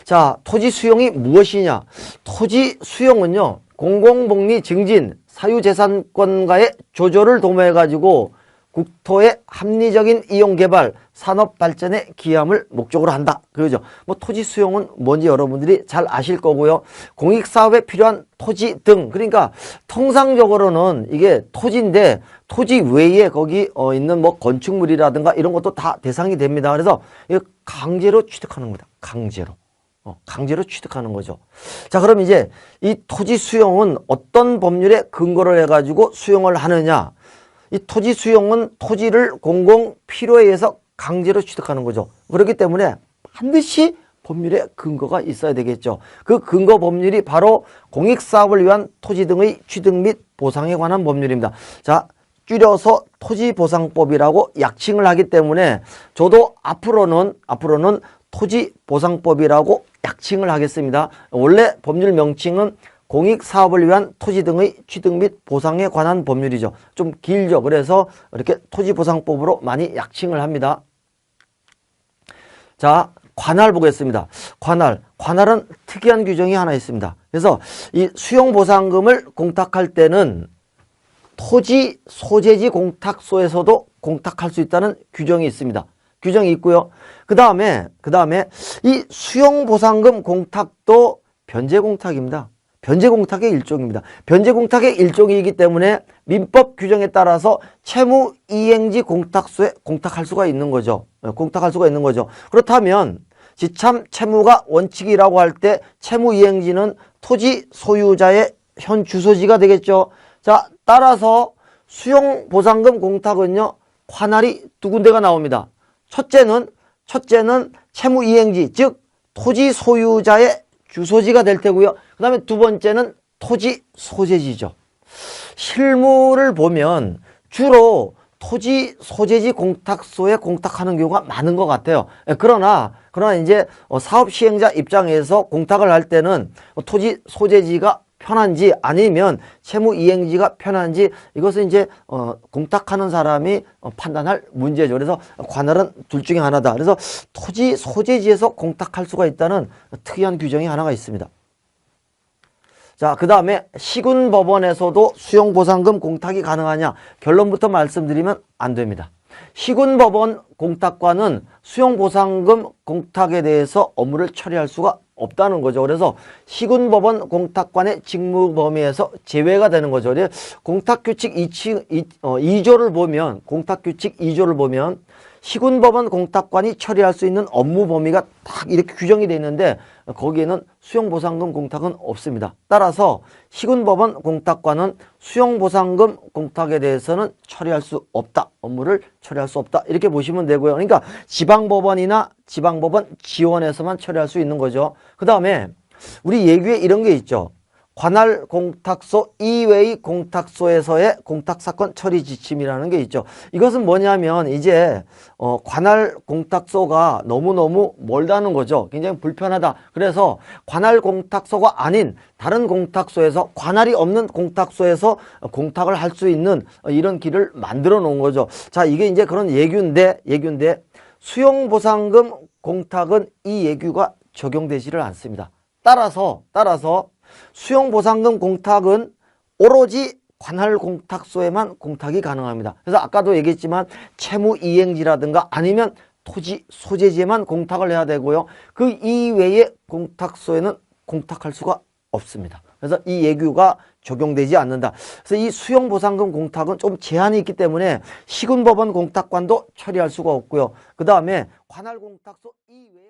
자, 토지 수용이 무엇이냐? 토지 수용은요, 공공복리 증진, 사유재산권과의 조조를 도모해가지고 국토의 합리적인 이용개발, 산업발전에 기여함을 목적으로 한다. 그러죠. 뭐 토지 수용은 뭔지 여러분들이 잘 아실 거고요. 공익사업에 필요한 토지 등, 그러니까 통상적으로는 이게 토지인데 토지 외에 거기 있는 뭐 건축물이라든가 이런 것도 다 대상이 됩니다. 그래서 이거 강제로 취득하는 겁니다. 강제로 취득하는 거죠. 자, 그럼 이제 이 토지 수용은 어떤 법률에 근거를 해가지고 수용을 하느냐? 이 토지 수용은 토지를 공공 필요에 의해서 강제로 취득하는 거죠. 그렇기 때문에 반드시 법률에 근거가 있어야 되겠죠. 그 근거 법률이 바로 공익사업을 위한 토지 등의 취득 및 보상에 관한 법률입니다. 자, 줄여서 토지보상법이라고 약칭을 하기 때문에 저도 앞으로는 토지보상법이라고 약칭을 하겠습니다. 원래 법률 명칭은 공익사업을 위한 토지 등의 취득 및 보상에 관한 법률이죠. 좀 길죠. 그래서 이렇게 토지보상법으로 많이 약칭을 합니다. 자, 관할 보겠습니다. 관할은 특이한 규정이 하나 있습니다. 그래서 이 수용보상금을 공탁할 때는 토지 소재지 공탁소에서도 공탁할 수 있다는 규정이 있습니다. 규정이 있고요. 그 다음에 이 수용보상금 공탁도 변제공탁입니다. 변제공탁의 일종입니다. 변제공탁의 일종이기 때문에 민법 규정에 따라서 채무이행지 공탁소에 공탁할 수가 있는 거죠. 공탁할 수가 있는 거죠. 그렇다면 지참 채무가 원칙이라고 할 때 채무이행지는 토지 소유자의 현 주소지가 되겠죠. 자, 따라서 수용보상금 공탁은요, 관할이 두 군데가 나옵니다. 첫째는 채무이행지, 즉 토지 소유자의 주소지가 될 테고요. 그 다음에 두 번째는 토지 소재지죠. 실무를 보면 주로 토지 소재지 공탁소에 공탁하는 경우가 많은 것 같아요. 그러나 이제 사업 시행자 입장에서 공탁을 할 때는 토지 소재지가 편한지 아니면 채무 이행지가 편한지 이것은 이제 공탁하는 사람이 판단할 문제죠. 그래서 관할은 둘 중에 하나다. 그래서 토지 소재지에서 공탁할 수가 있다는 특이한 규정이 하나가 있습니다. 자, 그 다음에 시군법원에서도 수용보상금 공탁이 가능하냐? 결론부터 말씀드리면 안 됩니다. 시군법원 공탁과는 수용보상금 공탁에 대해서 업무를 처리할 수가 없다는 거죠. 그래서 시군법원 공탁관의 직무 범위에서 제외가 되는 거죠. 공탁규칙 2조를 보면, 공탁규칙 2조를 보면 시군법원 공탁관이 처리할 수 있는 업무 범위가 딱 이렇게 규정이 되어 있는데 거기에는 수용보상금 공탁은 없습니다. 따라서 시군법원 공탁관은 수용보상금 공탁에 대해서는 처리할 수 없다. 업무를 처리할 수 없다. 이렇게 보시면 되고요. 그러니까 지방법원이나 지방법원 지원에서만 처리할 수 있는 거죠. 그 다음에 우리 예규에 이런 게 있죠. 관할 공탁소 이외의 공탁소에서의 공탁사건 처리 지침이라는 게 있죠. 이것은 뭐냐면 이제 관할 공탁소가 너무너무 멀다는 거죠. 굉장히 불편하다. 그래서 관할 공탁소가 아닌 다른 공탁소에서, 관할이 없는 공탁소에서 공탁을 할 수 있는 이런 길을 만들어 놓은 거죠. 자, 이게 이제 그런 예규인데 수용보상금 공탁은 이 예규가 적용되지를 않습니다. 따라서 수용보상금 공탁은 오로지 관할 공탁소에만 공탁이 가능합니다. 그래서 아까도 얘기했지만 채무이행지라든가 아니면 토지 소재지에만 공탁을 해야 되고요. 그 이외의 공탁소에는 공탁할 수가 없습니다. 그래서 이 예규가 적용되지 않는다. 그래서 이 수용보상금 공탁은 좀 제한이 있기 때문에 시군법원 공탁관도 처리할 수가 없고요. 그 다음에 관할 공탁소 이외의